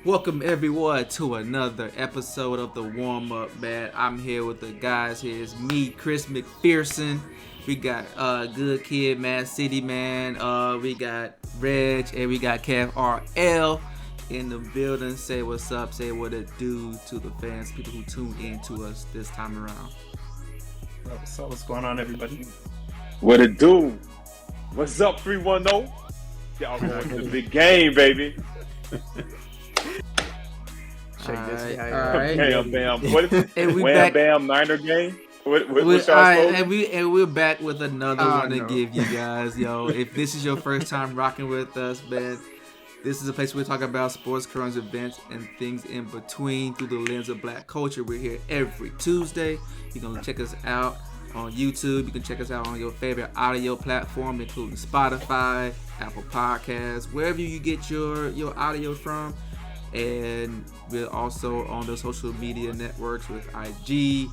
Welcome everyone to another episode of the Warmup, man. I'm here with the guys. Here is me, Chris McPherson. We got Good Kid, Man City, man. We got Reg, and we got Kev RL in the building. Say what's up, say what it do to the fans, people who tune in to us this time around. So what's going on, everybody? What it do? What's up, 310? Y'all going to the big game, baby. Check this guy all out. right. Bam, bam. What is it? And we Wham, back. bam, Niner game? What's y'all All right, slogan? and we're back with another one to no. give you guys, yo. If this is your first time rocking with us, man, this is a place where we talk about sports, current events, and things in between through the lens of Black culture. We're here every Tuesday. You can check us out on YouTube. You can check us out on your favorite audio platform, including Spotify, Apple Podcasts, wherever you get your audio from. And we're also on the social media networks with IG.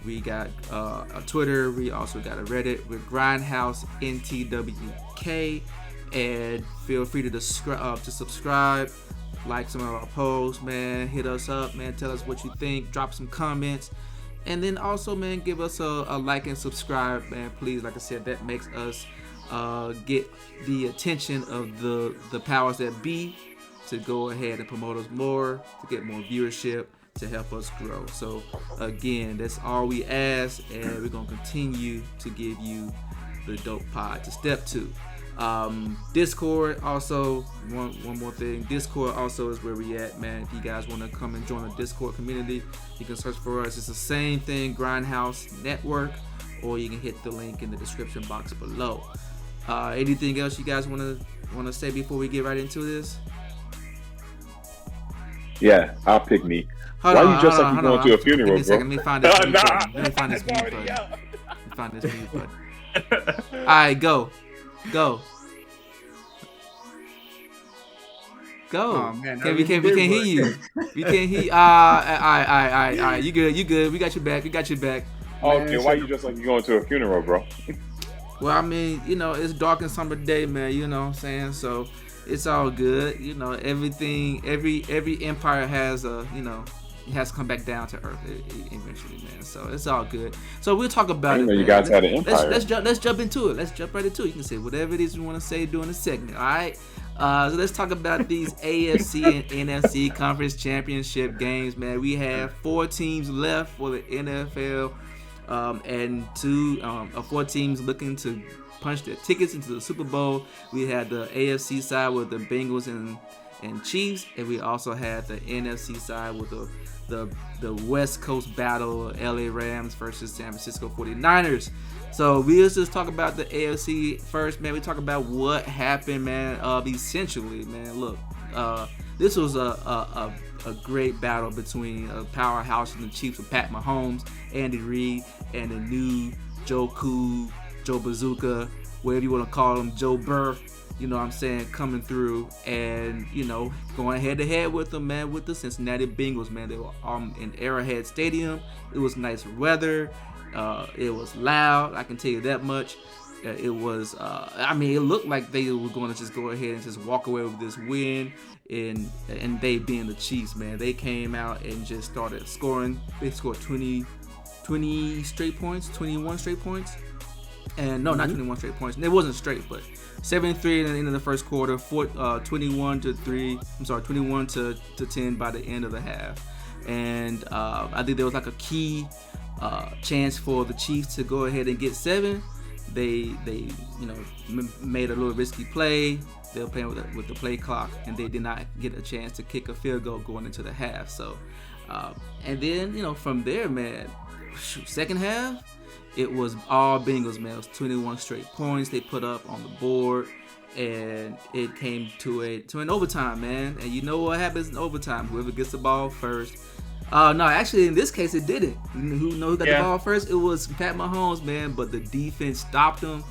We got a Twitter. We also got a Reddit with Grindhouse NTWK. And feel free to subscribe, like some of our posts, man. Hit us up, man. Tell us what you think. Drop some comments. And then also, man, give us a like and subscribe, man. Please, like I said, that makes us get the attention of the powers that be to go ahead and promote us more, to get more viewership, to help us grow. So again, that's all we ask, and we're gonna continue to give you the dope pod. To step 2, Discord. Also, one more thing, Discord also is where we at, man. If you guys want to come and join the Discord community, you can search for us. It's the same thing, Grindhouse Network, or you can hit the link in the description box below. Anything else you guys want to say before we get right into this? Yeah, I'll pick me. Hold Why on, you dressed hold like on, you hold going on. to a funeral, Give me a bro? second. Let me find this mute Nah, button. Let me find this it's mute already button. out. Let me find this mute button. All right, go. Oh man, We can't hear you. We can't hear you. All right. You good. We got your back. Okay, why you dressed like you going to a funeral, bro? Well, I mean, it's dark and summer day, man. You know what I'm saying? So it's all good. Everything, every empire has it has to come back down to earth eventually, man. So it's all good. So we'll talk about it. You Man. guys had an empire. Let's jump into it. Let's jump right into it. You can say whatever it is you want to say during the segment. All right. So let's talk about these AFC and NFC conference championship games, man. We have 4 teams left for the NFL, and 4 teams looking to punch their tickets into the Super Bowl. We had the AFC side with the Bengals and Chiefs, and we also had the NFC side with the West Coast battle, LA Rams versus San Francisco 49ers. So we'll just talk about the AFC first, man. We talk about what happened, man. Essentially, man, look, this was a great battle between a powerhouse and the Chiefs with Pat Mahomes, Andy Reid, and the new Joe Cool, Joe Bazooka, whatever you want to call him, Joe Burr. You know what I'm saying, coming through and, going head to head with them, man, with the Cincinnati Bengals, man. They were in Arrowhead Stadium. It was nice weather. It was loud, I can tell you that much. It was, it looked like they were going to just go ahead and just walk away with this win. And they being the Chiefs, man, they came out and just started scoring. They scored 20 straight points, 21 straight points. And no, not 21 straight points. It wasn't straight, but 7-3 at the end of the first quarter, 21 to 10 by the end of the half. And I think there was like a key chance for the Chiefs to go ahead and get 7. They made a little risky play. They were playing with the play clock, and they did not get a chance to kick a field goal going into the half. So, and then from there, man, second half, it was all Bengals, man. It was 21 straight points they put up on the board, and it came to an overtime, man. And you know what happens in overtime? Whoever gets the ball first. No, actually, in this case, it didn't. Who got the ball first? It was Pat Mahomes, man. But the defense stopped them.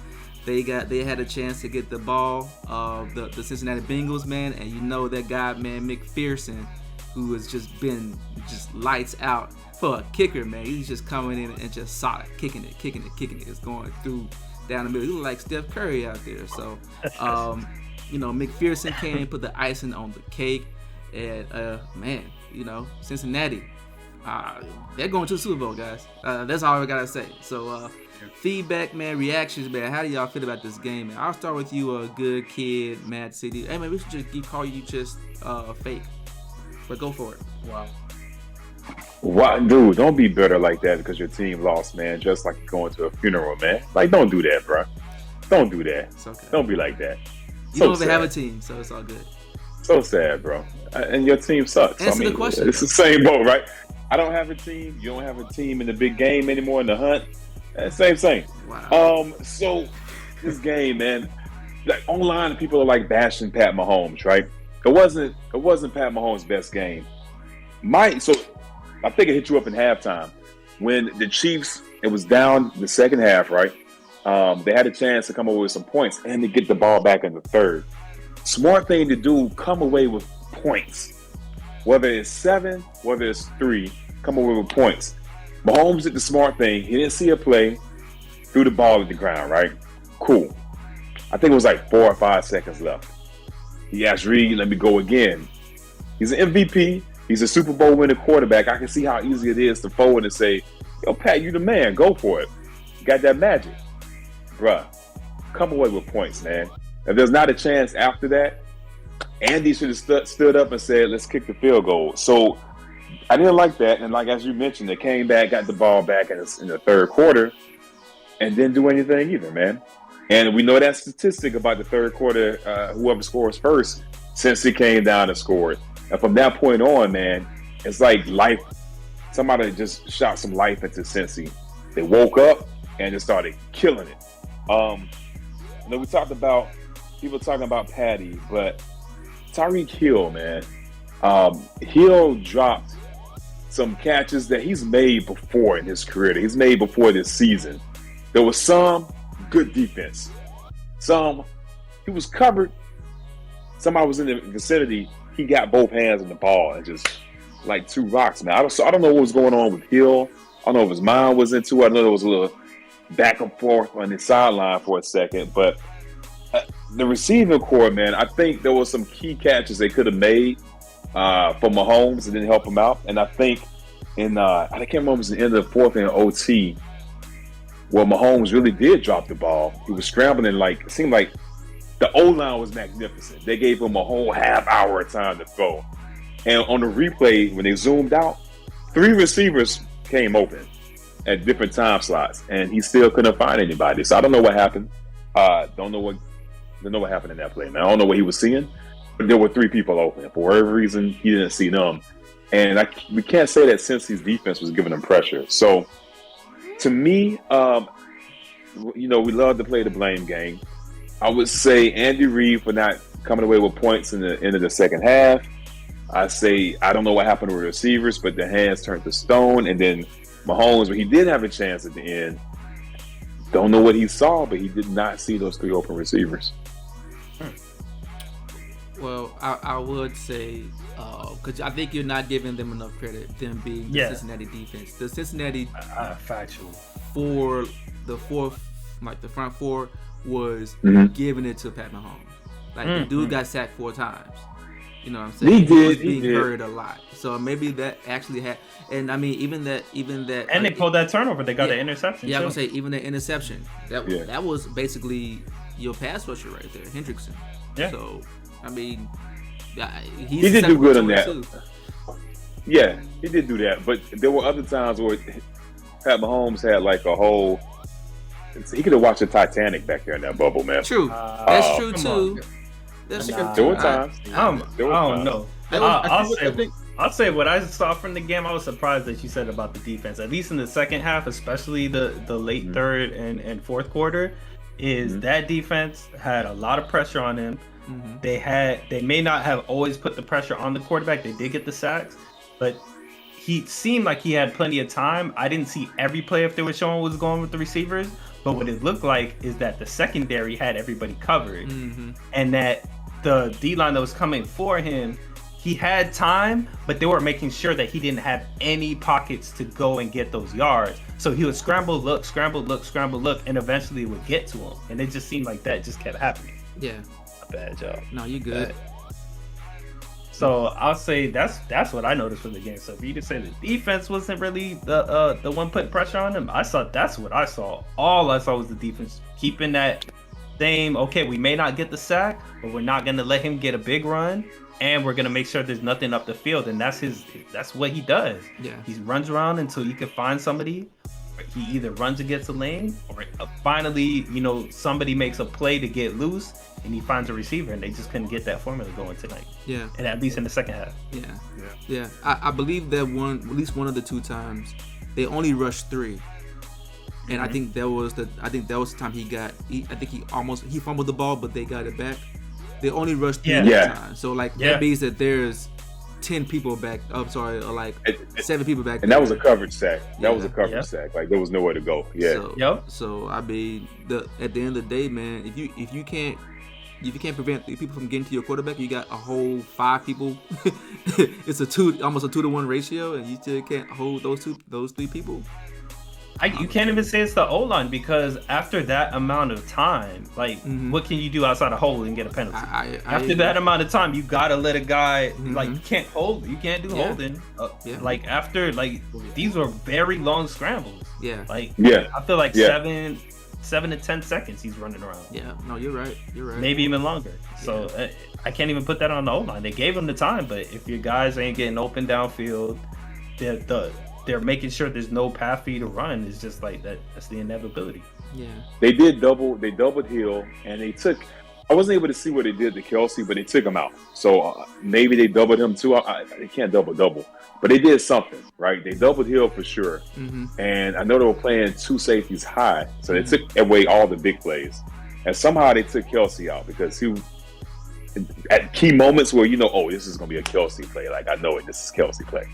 They had a chance to get the ball. The Cincinnati Bengals, man, and that guy, man, McPherson, who has just been lights out. For a kicker, man, he's just coming in and just solid, kicking it. It's going through down the middle. He look like Steph Curry out there. So, McPherson came and put the icing on the cake. And man, Cincinnati, they're going to the Super Bowl, guys. That's all I gotta say. So feedback, man, reactions, man. How do y'all feel about this game, man? I'll start with you, good kid, Mad City. Hey, man, we should just call you just fake, but go for it. Wow. What, dude? Don't be bitter like that because your team lost, man. Just like going to a funeral, man. Like, don't do that, bro. Don't do that. It's okay. Don't be like that. You don't even have a team, so it's all good. So sad, bro. And your team sucks. Answer the question. It's the same boat, right? I don't have a team. You don't have a team in the big game anymore in the hunt. Same. Wow. So this game, man, like online, people are like bashing Pat Mahomes, right? It wasn't Pat Mahomes' best game. So I think it hit you up in halftime when the Chiefs, it was down the second half, right? They had a chance to come away with some points and to get the ball back in the third. Smart thing to do, come away with points. Whether it's 7, whether it's 3, come away with points. Mahomes did the smart thing. He didn't see a play, threw the ball at the ground, right? Cool. I think it was like 4 or 5 seconds left. He asked Reed, let me go again. He's an MVP. He's a Super Bowl winning quarterback. I can see how easy it is to forward and say, yo, Pat, you the man. Go for it. You got that magic. Bruh, come away with points, man. If there's not a chance after that, Andy should have stood up and said, let's kick the field goal. So I didn't like that. And like as you mentioned, they came back, got the ball back in the third quarter, and didn't do anything either, man. And we know that statistic about the third quarter, whoever scores first, since he came down and scored. And from that point on, man, it's like life. Somebody just shot some life into Cincy. They woke up and just started killing it. We talked about people talking about Patty, but Tyreek Hill, man, Hill dropped some catches that he's made before in his career. That he's made before this season. There was some good defense. Some he was covered. Somebody was in the vicinity. He got both hands on the ball and just like 2 rocks, man. I don't know what was going on with Hill. I don't know if his mind was into it. I know there was a little back and forth on the sideline for a second, but the receiving core, man, I think there was some key catches they could have made for Mahomes and didn't help him out. And I think I can't remember, it was the end of the fourth in OT where Mahomes really did drop the ball. He was scrambling, it seemed like the O-line was magnificent. They gave him a whole half hour of time to throw. And on the replay, when they zoomed out, 3 receivers came open at different time slots, and he still couldn't find anybody. So I don't know what happened. Don't know what happened in that play, man. I don't know what he was seeing, but there were 3 people open. For whatever reason, he didn't see them. And we can't say that since his defense was giving him pressure. So to me, we love to play the blame game. I would say Andy Reid for not coming away with points in the end of the second half. I say I don't know what happened with the receivers, but the hands turned to stone. And then Mahomes, but he did have a chance at the end. Don't know what he saw, but he did not see those 3 open receivers. Well, I would say, because I think you're not giving them enough credit, them being the Cincinnati defense. The Cincinnati factual for the front 4 was giving it to Pat Mahomes. The dude got sacked 4 times. You know what I'm saying? He was being hurt a lot. So maybe that actually had, and I mean, even that, and they pulled that turnover. They got an interception. Yeah, I would say even the interception. That was basically your pass rusher right there, Hendrickson. Yeah. So I mean, he did do good on that. Too. Yeah, he did do that. But there were other times where Pat Mahomes had like a whole. He could have watched the Titanic back there in that bubble, man. True, that's true too. There were times. I don't know. I'll say what I saw from the game. I was surprised that you said about the defense. At least in the second half, especially the late third and fourth quarter, is that defense had a lot of pressure on him. They may not have always put the pressure on the quarterback. They did get the sacks, but he seemed like he had plenty of time. I didn't see every play if they were showing what was going with the receivers, but what it looked like is that the secondary had everybody covered, and that the D-line that was coming for him, he had time, but they were making sure that he didn't have any pockets to go and get those yards. So he would scramble, look, and eventually it would get to him. And it just seemed like that just kept happening. Yeah. A bad job. No, you good. So I'll say that's what I noticed from the game. So for you to say the defense wasn't really the one putting pressure on them, that's what I saw. All I saw was the defense keeping that same. Okay, we may not get the sack, but we're not gonna let him get a big run, and we're gonna make sure there's nothing up the field. And that's what he does. Yeah, he runs around until he can find somebody. He either runs against a lane, or finally, somebody makes a play to get loose, and he finds a receiver, and they just couldn't get that formula going tonight. Yeah, and at least in the second half. Yeah. I believe that at least one of the 2 times, they only rushed 3, and I think that was the time he fumbled the ball, but they got it back. They only rushed 3 times, so that means that there's 10 people back. I'm sorry, or 7 people back. And that was a coverage sack. That was a coverage sack. Like there was nowhere to go. Yeah. So I mean, at the end of the day, man, if you can't prevent people from getting to your quarterback, you got a whole 5 people. It's almost a 2-to-1 ratio, and you still can't hold those 3 people. You can't even say it's the O-line, because after that amount of time, what can you do outside of hold and get a penalty? After that amount of time, you gotta let a guy you can't hold. You can't do holding. After these were very long scrambles. Yeah. I feel like 7 to 10 seconds he's running around. Yeah. No, you're right. Maybe even longer. So I can't even put that on the O-line. They gave him the time, but if your guys ain't getting open downfield, they're making sure there's no path for you to run. It's just that's the inevitability. Yeah. They doubled Hill, and I wasn't able to see what they did to Kelsey, but they took him out. So maybe they doubled him too. They can't double, but they did something, right? They doubled Hill for sure. And I know they were playing 2 safeties high, so they took away all the big plays. And somehow they took Kelsey out, because he, at key moments where this is going to be a Kelsey play. I know it. This is Kelsey play.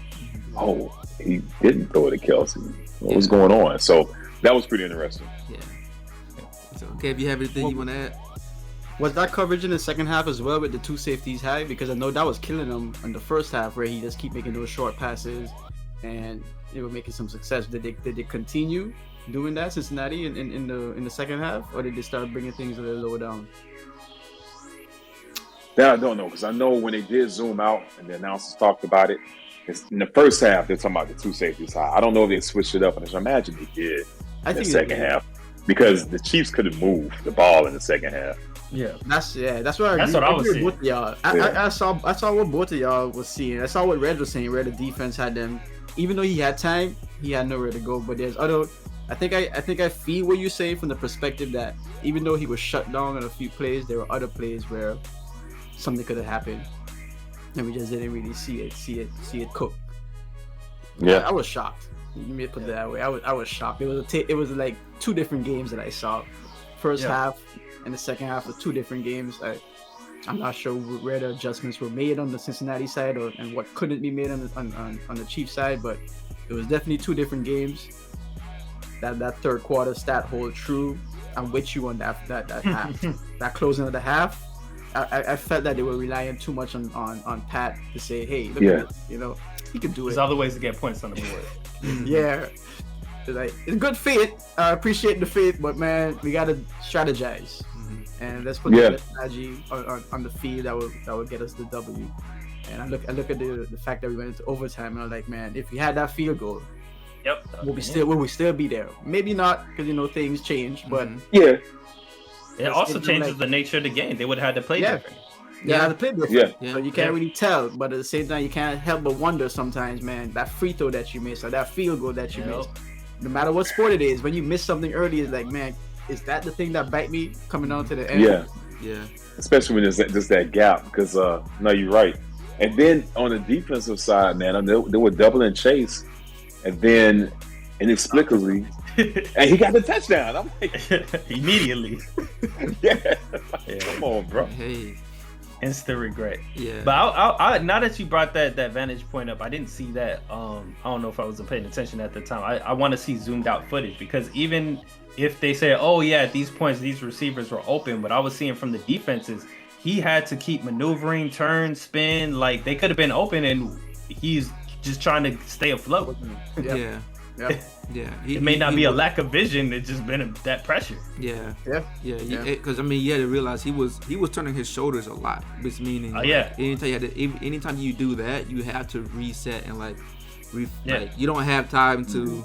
Oh, he didn't throw it to Kelsey. What was going on? So that was pretty interesting. Yeah. So, Kev, you have anything you want to add? Was that coverage in the second half as well with the 2 safeties high? Because I know that was killing him in the first half, where he just keep making those short passes, and they were making some success. Did they continue doing that, Cincinnati, in the second half, or did they start bringing things a little lower down? That I don't know, because I know when they did zoom out and the announcers talked about it, in the first half, they're talking about the 2 safeties high. I don't know if they switched it up, and I imagine they did in the second half, because the Chiefs couldn't move the ball in the second half. Yeah, that's what I was seeing. Both of y'all. I saw what both of y'all was seeing. I saw what Red was saying, where the defense had them. Even though he had time, he had nowhere to go. But there's other. I think I feel what you're saying from the perspective that even though he was shut down on a few plays, there were other plays where something could have happened, and we just didn't really see it cook. Yeah, I was shocked. You may put it that way. I was shocked. It was like 2 different games that I saw. First half and the second half was 2 different games. I'm not sure where the adjustments were made on the Cincinnati side and what couldn't be made on the Chiefs side, but it was definitely 2 different games. That third quarter stat hold true. I'm with you on that half. That closing of the half. I felt that they were relying too much on Pat to say, hey, look at this, he can do it. There's other ways to get points on the board. Yeah. It's good faith. I appreciate the faith, but man, we gotta strategize, and let's put the strategy on the field that will get us the W. And I look at the fact that we went into overtime, and I'm like, man, if we had that field goal, will we still be there? Maybe not, because things change, but it also changes the nature of the game. They would have had to play different. Yeah, had to play different. Yeah. So you can't really tell, but at the same time, you can't help but wonder sometimes, man, that free throw that you miss or that field goal that you miss. No matter what sport it is, when you miss something early, it's like, man, is that the thing that bite me coming down to the end? Yeah. Especially when there's just that gap, because no, you're right. And then on the defensive side, man, they were doubling Chase, and then inexplicably, and he got the touchdown. I'm like, immediately. Come on, bro. Hey. Instant regret. Yeah. But I now that you brought that vantage point up, I didn't see that. I don't know if I wasn't paying attention at the time. I want to see zoomed out footage, because even if they say, oh yeah, at these points these receivers were open, what I was seeing from the defenses, he had to keep maneuvering, turn, spin, like they could have been open, and he's just trying to stay afloat. Yeah. Yeah. It may not be a lack of vision. It's just been that pressure. Yeah. Because I mean, you had to realize he was turning his shoulders a lot, which meaning anytime you do that, you have to reset and like you don't have time to.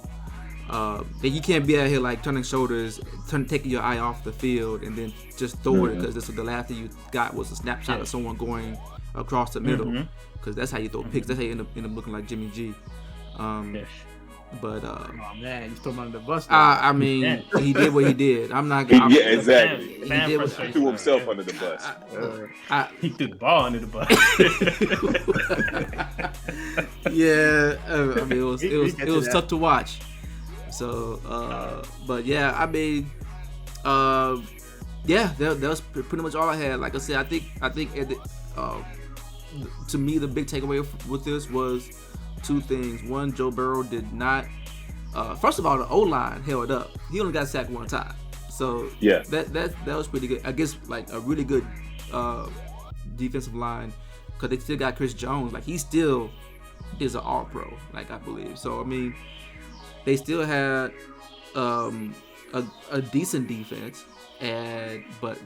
You can't be out here like turning shoulders, taking your eye off the field, and then just throw it because the last thing you got was a snapshot of someone going across the middle. Because that's how you throw picks. That's how you end up looking like Jimmy G. But oh man, you threw him under the bus. I mean, he did what he did. I'm not. Exactly. He threw himself under the bus. He threw the ball under the bus. I mean, it was tough to watch. So, but yeah, I mean, that was pretty much all I had. Like I said, I think to me the big takeaway with this was two things. One, Joe Burrow did not. First of all, the O-line held up. He only got sacked one time, so that was pretty good. I guess like a really good defensive line because they still got Chris Jones. Like he still is an All-Pro, like I believe. So I mean. They still had a decent defense, but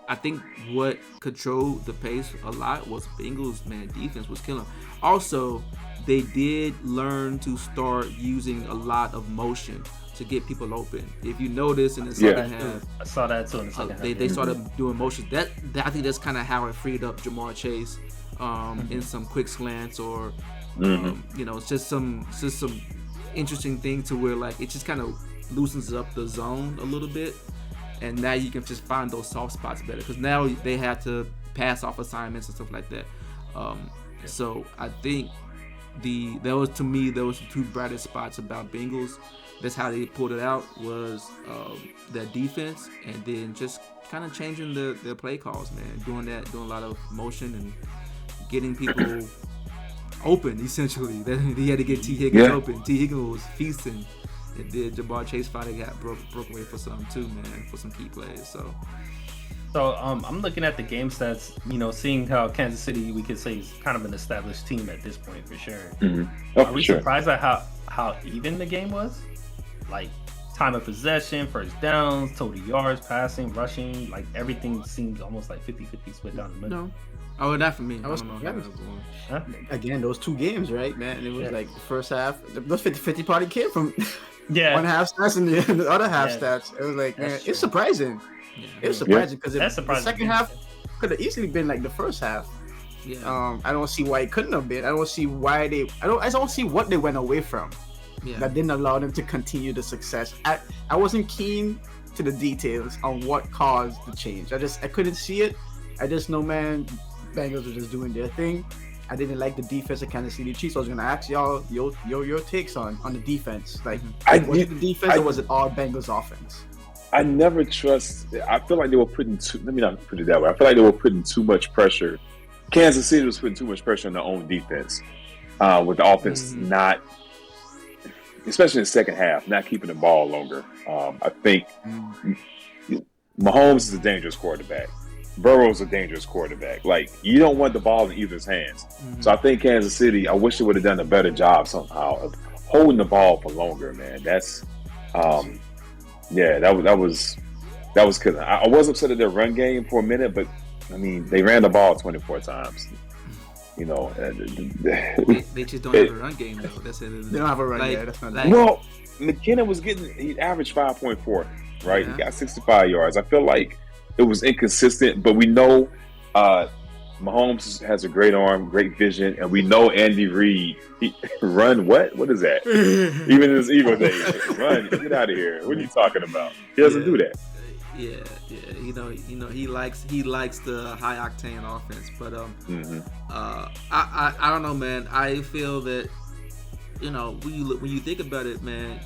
I think what controlled the pace a lot was Bengals, man, defense was killing. Also, they did learn to start using a lot of motion to get people open. If you notice in the second half, I saw that too in the second half. They started doing motions. That I think that's kind of how it freed up Jamar Chase in some quick slants or it's just some interesting thing to where like it just kind of loosens up the zone a little bit, and now you can just find those soft spots better because now they have to pass off assignments and stuff like that. So I think those the two brightest spots about Bengals. That's how they pulled it out was their defense, and then just kind of changing their play calls, man. Doing a lot of motion and getting people open, essentially. He had to get T. Higgins open. T. Higgins was feasting, and then Jamar Chase finally got broke away for some too, man, for some key plays. So I'm looking at the game stats, seeing how Kansas City, we could say, is kind of an established team at this point for sure. Are we surprised at how even the game was? Like time of possession, first downs, total yards, passing, rushing, like everything seems almost like 50-50 split down the middle. No. Oh, not for me. Again, those two games, right, man? It was like the first half, those 50-50 party came from one half stats and the other half stats. It was like, man, it's surprising. Yeah. It was surprising because the second half could have easily been like the first half. Yeah. I don't see why it couldn't have been. I don't see why I don't see what they went away from. Yeah. That didn't allow them to continue the success. I wasn't keen to the details on what caused the change. I couldn't see it. I just know, man, Bengals were just doing their thing. I didn't like the defense of Kansas City Chiefs. I was gonna ask y'all your takes on the defense. Like, was it the defense or was it all Bengals offense? I never trust. I feel like they were putting let me not put it that way. I feel like they were putting too much pressure. Kansas City was putting too much pressure on their own defense, with the offense not, especially in the second half, not keeping the ball longer. I think Mahomes is a dangerous quarterback. Burrow's a dangerous quarterback. Like, you don't want the ball in either's hands. So I think Kansas City, I wish they would have done a better job somehow of holding the ball for longer, man. That's that was killing. I was upset at their run game for a minute, but I mean, they ran the ball 24 times. They just don't have a run game though. That's it. They don't have a run game. That's not well, McKinnon was he averaged 5.4, right? He got 65 yards. I feel like it was inconsistent, but we know Mahomes has a great arm, great vision, and we know Andy Reid. He run what? What is that? Even in his ego days, run, get out of here. What are you talking about? He doesn't do that. Yeah. He likes the high octane offense, but I don't know, man. I feel that when you think about it, man,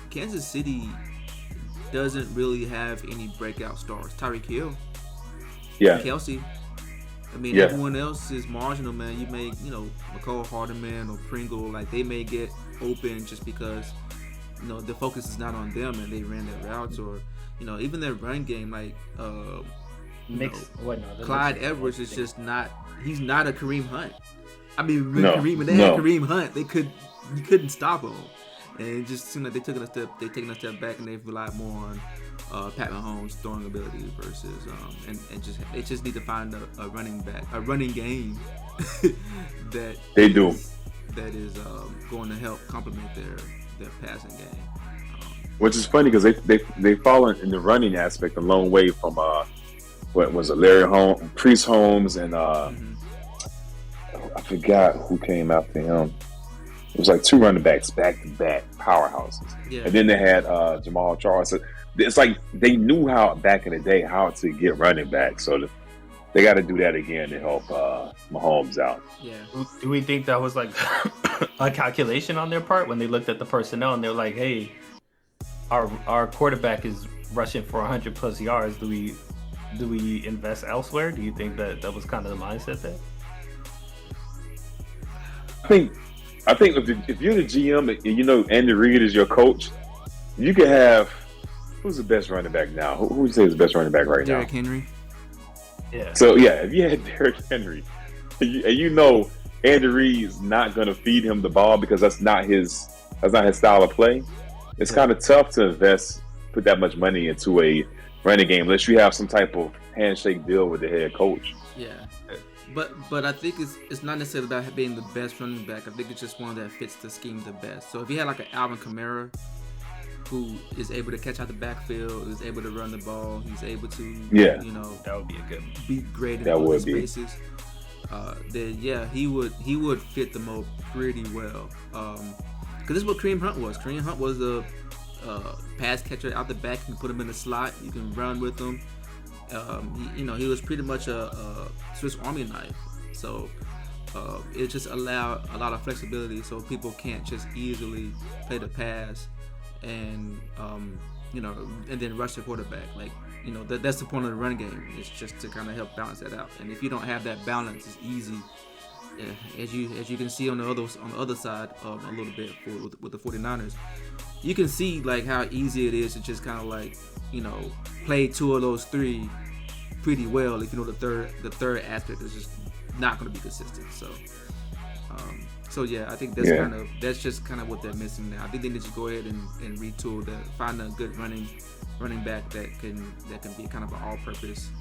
Kansas City doesn't really have any breakout stars. Tyreek Hill, Kelsey. I mean, everyone else is marginal, man. You may, McCall Hardeman or Pringle, like they may get open just because, the focus is not on them and they ran their routes, or, even their run game, like, Clyde Edwards is just not. He's not a Kareem Hunt. I mean, when they had Kareem Hunt, you couldn't stop him. And it just seemed like they're taking a step back, and they've relied more on Pat Mahomes' throwing ability versus they just need to find a running game that they do. That is going to help complement their passing game. Which is funny because they fallen in the running aspect a long way from what was it, Priest Holmes, and I forgot who came after him. It was like two running backs back to back powerhouses, and then they had Jamal Charles. So it's like they knew how back in the day how to get running back, so they got to do that again to help Mahomes out. Yeah. Do we think that was like a calculation on their part when they looked at the personnel and they're like, hey, our quarterback is rushing for 100 plus yards. Do we invest elsewhere? Do you think that was kind of the mindset there? I think if you're the GM and you know Andy Reid is your coach, you could have who's the best running back now? Who would you say is the best running back right Derrick now? Henry. Yeah. So if you had Derrick Henry, and you know Andy Reid's not going to feed him the ball because that's not his style of play. It's kind of tough to put that much money into a running game unless you have some type of handshake deal with the head coach. Yeah. But I think it's not necessarily about being the best running back. I think it's just one that fits the scheme the best. So if you had like an Alvin Kamara who is able to catch out the backfield, is able to run the ball, he's able to that would be a good be great in open spaces. Then he would fit the mold pretty well. Because this is what Kareem Hunt was. Kareem Hunt was a pass catcher out the back. You can put him in the slot. You can run with him. He was pretty much a Swiss Army knife. So it just allowed a lot of flexibility, so people can't just easily play the pass and and then rush the quarterback. Like that's the point of the run game. It's just to kind of help balance that out. And if you don't have that balance, it's easy. As you can see on the other side a little bit with the 49ers, you can see like how easy it is to just kind of like play two of those three pretty well if you know the third aspect is just not going to be consistent. So I think that's just kind of what they're missing now. I think they need to go ahead and retool to find a good running back that can be kind of an all-purpose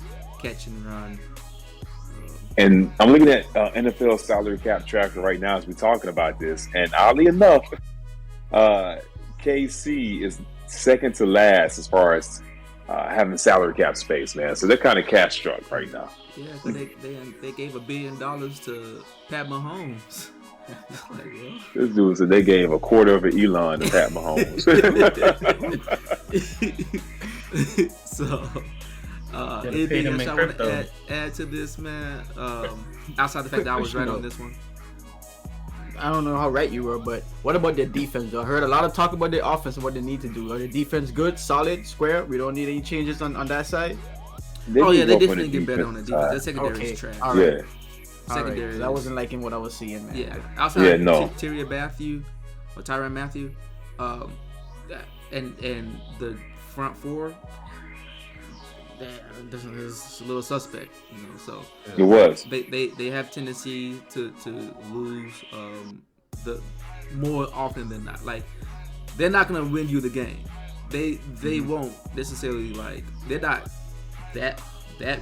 catch and run. And I'm looking at NFL salary cap tracker right now as we're talking about this, and oddly enough, KC is second to last as far as having salary cap space, man. So they're kind of cash struck right now. Yeah, so they gave $1 billion to Pat Mahomes. This dude said they gave $250 of Elon to Pat Mahomes. So, anything else I want to add to this, man? Outside the fact that I was right on this one. I don't know how right you were, but what about their defense, though? I heard a lot of talk about their offense and what they need to do. Are their defense good, solid, square? We don't need any changes on that side? They definitely get better on the defense. That secondary is trash. All right. Yeah. Secondary. I wasn't liking what I was seeing, man. Yeah. Outside Tyrann Mathieu, and the front four, it's a little suspect, So it was. They have tendency to lose the more often than not. Like they're not gonna win you the game. They won't necessarily like they're not that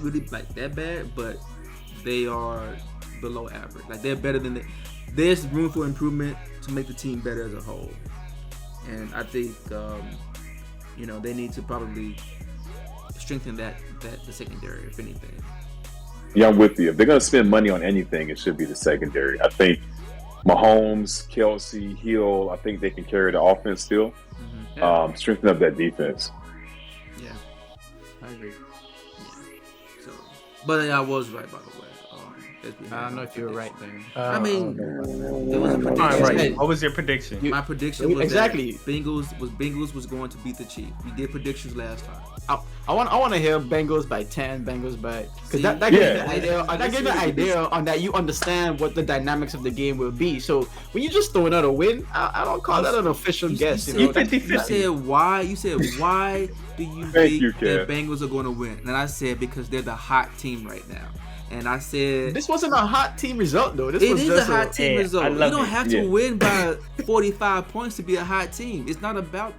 really like that bad, but they are below average. Like they're better than there's room for improvement to make the team better as a whole. And I think they need to probably strengthen the secondary, if anything. Yeah, I'm with you. If they're going to spend money on anything, it should be the secondary. I think Mahomes, Kelsey, Hill, I think they can carry the offense still. Mm-hmm. Yeah. Strengthen up that defense. Yeah, I agree. Yeah. So, but I was right, by the way. I don't know if you were right, man. I mean, it was a prediction. Right. What was your prediction? My prediction was exactly that Bengals was going to beat the Chiefs. We did predictions last time. I want to hear Bengals by 10, Bengals by, because that gives the idea on that you understand what the dynamics of the game will be. So when you just throw another win, I don't call that an official guess. You said why do you think the Bengals are going to win? And I said because they're the hot team right now. And I said this wasn't a hot team result though. This was just a hot team result. You don't have to win by 45 points to be a hot team. It's not about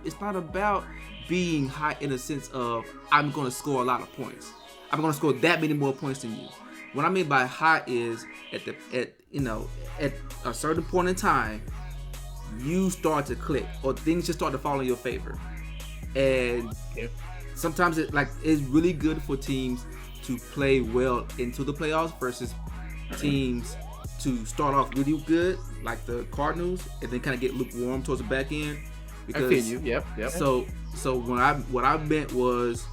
being hot in the sense of I'm going to score a lot of points. I'm going to score that many more points than you. What I mean by hot is at a certain point in time, you start to click or things just start to fall in your favor. And sometimes it's really good for teams to play well into the playoffs versus teams to start off really good, like the Cardinals, and then kind of get lukewarm towards the back end. Because, I feel you. Yep. So what I meant was,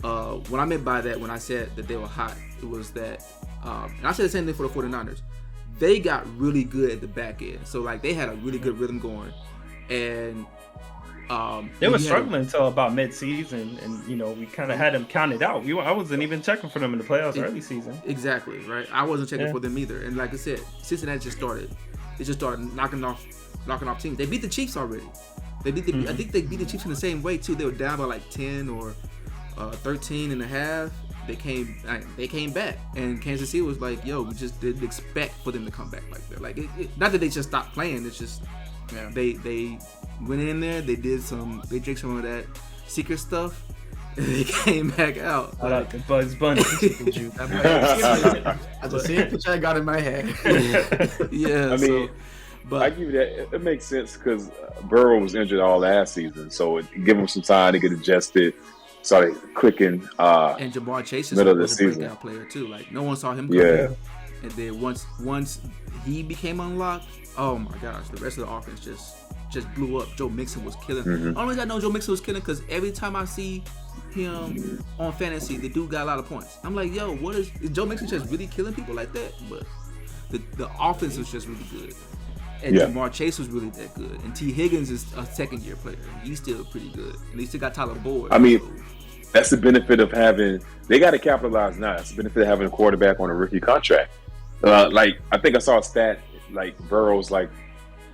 what I meant by that when I said that they were hot, it was that, and I said the same thing for the 49ers. They got really good at the back end, so like they had a really good rhythm going, and they were struggling until about mid-season, and we kind of had them counted out. I wasn't even checking for them in the playoffs early season. Exactly, right. I wasn't checking for them either. And like I said, Cincinnati just started knocking off teams. They beat the Chiefs already. I think they beat the Chiefs in the same way too. They were down by like 10 or 13 and a half. They came back, and Kansas City was like, "Yo, we just didn't expect for them to come back like that." Like, not that they just stopped playing. It's just they went in there. They drank some of that secret stuff, and they came back out. I like the Bugs Bunny secret juice. That's the same picture I got in my head. Yeah, I mean. But I give you that. It makes sense because Burrow was injured all last season, so it give him some time to get adjusted. Started clicking. And Jamar Chase was a breakout player too. Like no one saw him coming. And then once he became unlocked, oh my gosh, the rest of the offense just blew up. Joe Mixon was killing. Mm-hmm. Only I know Joe Mixon was killing because every time I see him on fantasy, the dude got a lot of points. I'm like, yo, is Joe Mixon just really killing people like that? But the offense was just really good. And Jamar Chase was really that good. And T. Higgins is a second-year player. And he's still pretty good. And he still got Tyler Boyd. I mean, that's the benefit of having – they got to capitalize now. That's the benefit of having a quarterback on a rookie contract. I think I saw a stat, like Burrow's like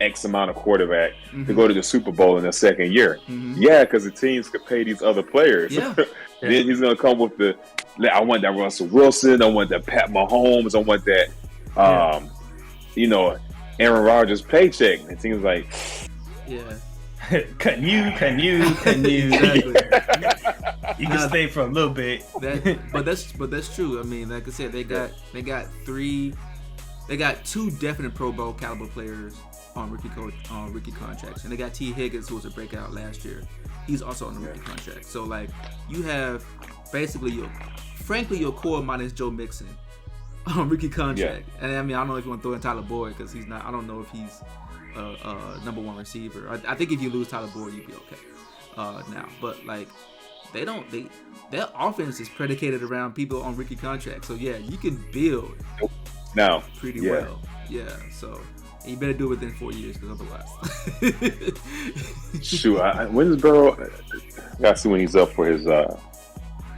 X amount of quarterback to go to the Super Bowl in their second year. Mm-hmm. Yeah, because the teams could pay these other players. Yeah. Then he's going to come with I want that Russell Wilson. I want that Pat Mahomes. I want that, Aaron Rodgers paycheck. It seems like, can you? Exactly. You can stay for a little bit. But that's true. I mean, like I said, they got two definite Pro Bowl caliber players on rookie contracts, and they got T. Higgins, who was a breakout last year. He's also on the rookie contract. So like, you have basically your core minus Joe Mixon on rookie contract. And I mean, I don't know if you want to throw in Tyler Boyd because he's not. I don't know if he's a number one receiver. I think if you lose Tyler Boyd, you'd be okay now. But like, their offense is predicated around people on rookie contracts. So yeah, you can build now pretty well. Yeah. So you better do it within 4 years because otherwise. Shoot, when is Burrow? I gotta see when he's up for his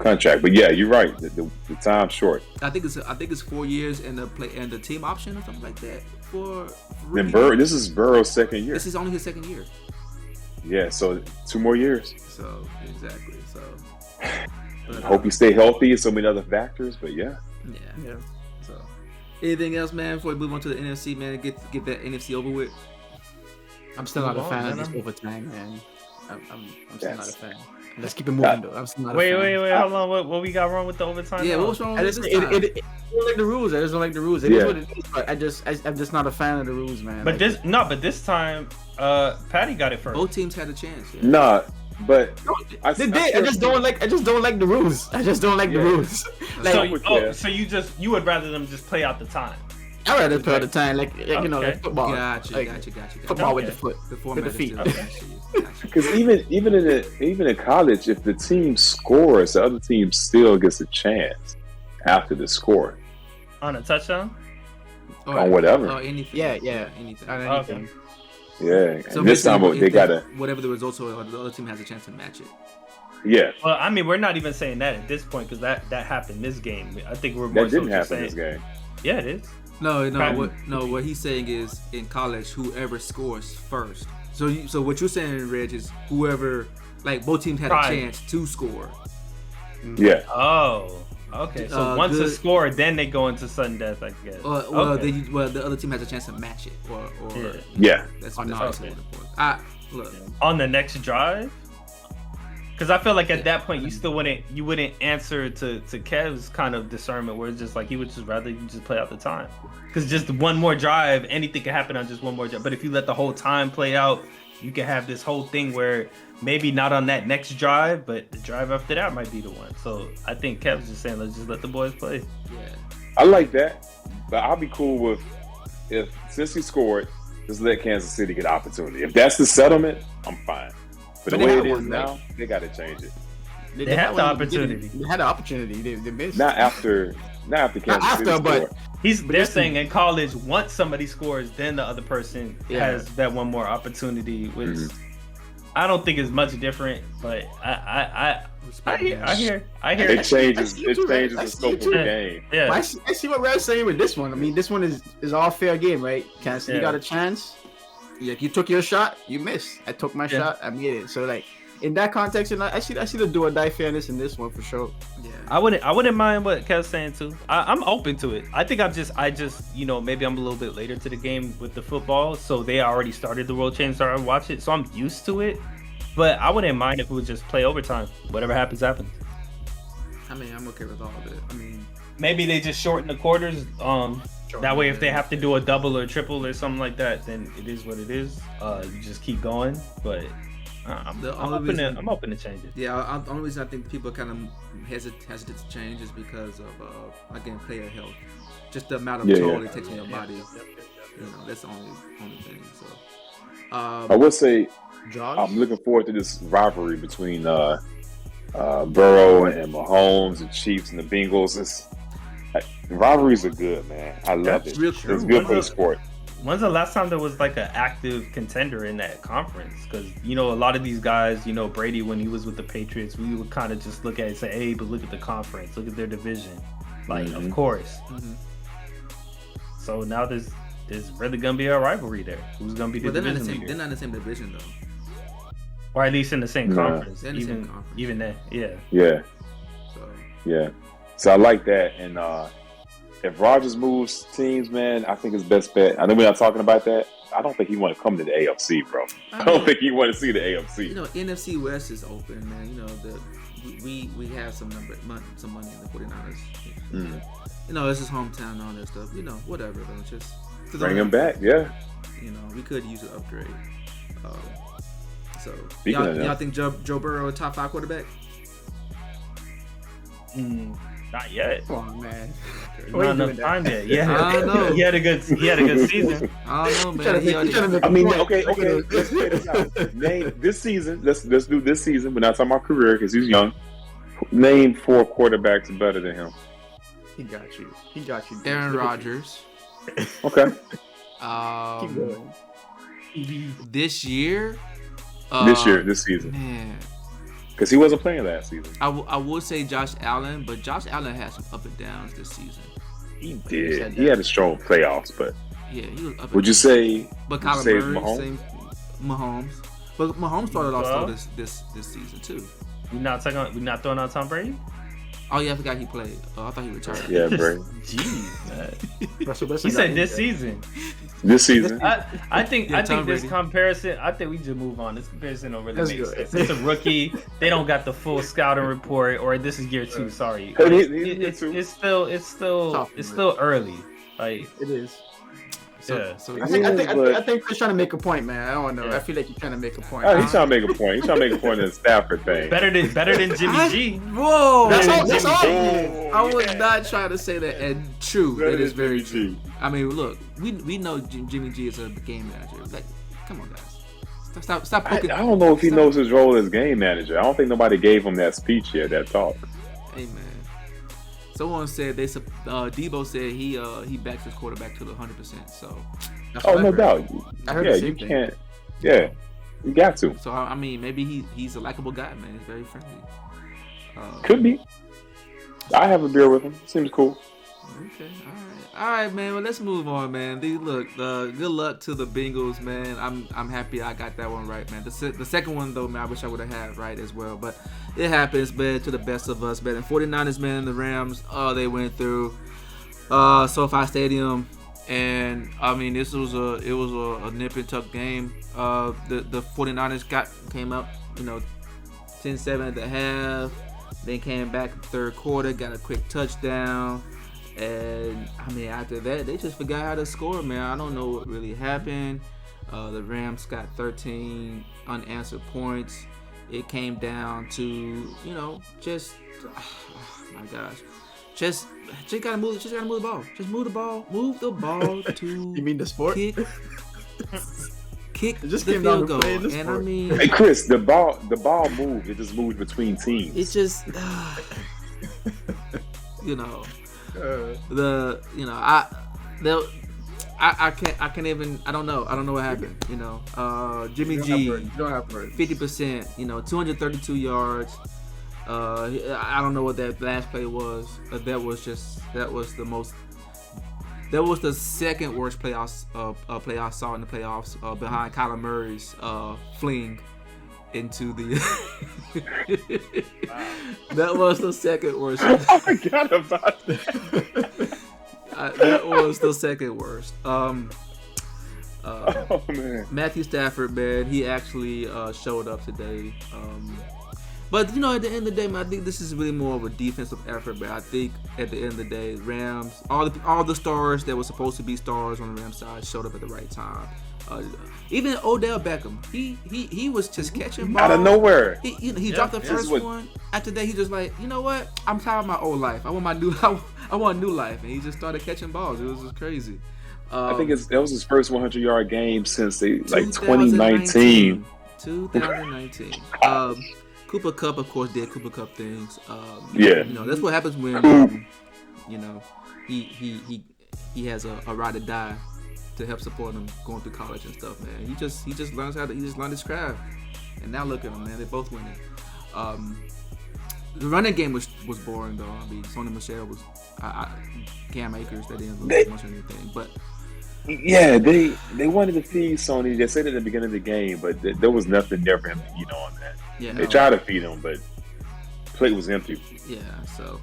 contract. But yeah, you're right. The time's short. I think it's 4 years and the team option or something like that for. Then this is Burrow's second year. This is only his second year. Yeah, so 2 more years. So exactly. So. But, hope you stay healthy and so many other factors. But yeah. Yeah. So, anything else, man? Before we move on to the NFC, man, get that NFC over with. I'm still not a fan of this overtime, man. I'm still not a fan. Let's keep it moving, though. I'm still not a fan. Wait, hold on. What we got wrong with the overtime? Yeah, what was wrong with this time? I don't like the rules. I just don't like the rules. It is what it is, but I'm just not a fan of the rules, man. But this time, Patty got it first. Both teams had a chance. Yeah. Nah, but they did. I just don't like the rules. I just don't like the rules. So you would rather them just play out the time? I'd rather play out the time, like football. Gotcha. Football with the foot, with the feet. Because even in college, if the team scores, the other team still gets a chance after the score on a touchdown, on whatever. Anything. Yeah, anything. Okay. Yeah. So this time they gotta whatever the results are, the other team has a chance to match it. Yeah. Well, I mean, we're not even saying that at this point because that happened this game. I think we're more That didn't happen saying, this game. Yeah, it is. What he's saying is in college, whoever scores first. So what you're saying, Reg, is whoever, like both teams had a chance to score. Yeah. Oh, okay. So once a score, then they go into sudden death, I guess. The other team has a chance to match it, or yeah. That's okay. Look, on the next drive. Because I feel like at that point you wouldn't answer to Kev's kind of discernment where it's just like he would just rather you just play out the time. Because just one more drive, anything can happen on just one more drive. But if you let the whole time play out, you can have this whole thing where maybe not on that next drive, but the drive after that might be the one. So I think Kev's just saying let's just let the boys play. Yeah, I like that, but I'll be cool with since he scored, just let Kansas City get opportunity. If that's the settlement, I'm fine. But the way it is now, they got to change it. They had the opportunity. They had the opportunity. They missed. Not after Kansas City scored. They're saying in college, once somebody scores, then the other person has that one more opportunity, which I don't think is much different. But I hear. It changes the scope of the game. Yeah, I see what Red's saying with this one. I mean, this one is all fair game, right? Kansas City got a chance. Like you took your shot, you missed. I took my shot, I made it. So like in that context, I see the do or die fairness in this one for sure. Yeah, I wouldn't mind what Kev's saying too. I'm open to it. I think I just maybe I'm a little bit later to the game with the football, so they already started the world change, so I watch it, so I'm used to it. But I wouldn't mind if it would just play overtime. Whatever happens, happens. I mean, I'm okay with all of it. I mean, maybe they just shorten the quarters. That way, if they have to do a double or triple or something like that, then it is what it is. You just keep going. But I'm open to change it. Yeah, the only reason I think people kind of hesitate to change is because of again player health, just the amount of toll it takes on your body. You know, that's the only thing. So I would say, Josh? I'm looking forward to this rivalry between Burrow and Mahomes and Chiefs and the Bengals. Rivalries are good, man. I love it. It's good for the sport. When's the last time there was like an active contender in that conference? Because, a lot of these guys, Brady, when he was with the Patriots, we would kind of just look at it and say, hey, but look at the conference. Look at their division. Like, of course. Mm-hmm. So now there's really going to be a rivalry there. Who's going to be the division leader? They're not in the same division, though. Or at least in the same conference. They're in the same conference. Even that, yeah. Yeah. So I like that. And if Rodgers moves teams, man, I think his best bet. I know we're not talking about that. I don't think he want to come to the AFC, bro. I don't think he want to see the AFC. NFC West is open, man. We have some money in the 49ers. It's his hometown and all that stuff. Whatever though. Just bring him back, yeah. We could use an upgrade. So y'all think Joe Burrow a top 5 quarterback? Not yet. Come on, man. Not enough time yet. Yeah, I don't know. He had a good season. I don't know, man. Okay. Let's play this out. Name this season. Let's do this season. We're not talking about career because he's young. Name 4 quarterbacks better than him. He got you. Aaron Rodgers. Okay. Keep going. This year. This season. Man. Because he wasn't playing last season. I would say Josh Allen, but Josh Allen had some up and downs this season. He did. He had a strong playoffs, but yeah, he was up. Would you say? But Kyler Murray, Mahomes. But Mahomes started off slow this season too. We're not throwing out Tom Brady. Oh yeah, I forgot he played. I thought he retired. Yeah, Brady. Jeez, man. He said this season. This season. I think this comparison. I think we just move on. This comparison don't really make sense. It's a rookie. They don't got the full scouting report, or this is year 2. Sorry, it's still early. Like it is. So I think Chris trying to make a point, man. I don't know. Yeah. I feel like he's trying to make a point. He's trying to make a point. He's trying to make a point in the Stafford thing. Better than Jimmy G. Whoa, that's all. I was not trying to say that. And true, it is very true. I mean, look, we know Jimmy G is a game manager. Like, come on, guys, stop poking. I don't know if he knows his role as game manager. I don't think nobody gave him that speech yet, that talk. Hey, man. Someone said Debo said he backs his quarterback to the 100%. So no doubt. I heard the same thing. Can't. Yeah. You got to. So I mean, maybe he's a likable guy, man. He's very friendly. Could be. I have a beer with him. Seems cool. Okay, all right, man. Well, let's move on, man. Look, good luck to the Bengals, man. I'm happy I got that one right, man. The second one though, man, I wish I would have had right as well, but it happens, man. To the best of us, man. And 49ers, man, the Rams, they went through SoFi Stadium, and I mean, it was a nip and tuck game. The 49ers came up, 10-7 at the half. Then came back in the third quarter, got a quick touchdown. And, I mean, after that, they just forgot how to score, man. I don't know what really happened. The Rams got 13 unanswered points. It came down to, just, oh my gosh. Just gotta move the ball. Just move the ball. Move the ball to You mean the sport? Kick the field goal. And I mean, hey Chris, the ball moved. It just moved between teams. It's just I can't even. I don't know what happened. Jimmy G, 50%. 232 yards. I don't know what that last play was. That was the second worst play I saw in the playoffs, behind Kyler Murray's fling into the. That was the second worst. I forgot about that. That was the second worst. Oh man. Matthew Stafford, man, he actually showed up today. But at the end of the day, man, I think this is really more of a defensive effort. But I think at the end of the day, Rams, all the stars that were supposed to be stars on the Rams side showed up at the right time. Even Odell Beckham, he was just catching balls out of nowhere. He dropped the first one. After that, he just like, you know what? I'm tired of my old life. I want a new life, and he just started catching balls. It was just crazy. I think that was his first 100-yard game since 2019. 2019. Cooper Kupp, of course, did Cooper Kupp things. Yeah. That's what happens when he has a ride or die to help support him going through college and stuff, man. He just learned his craft. And now look at him, man. They're both winning. The running game was boring though. I mean, Sony Michel was Cam Akers. They didn't lose much or anything, but. Yeah, they wanted to feed Sony. They said at the beginning of the game, but there was nothing there for him to eat on that. Yeah, they tried to feed him, but plate was empty. Yeah, so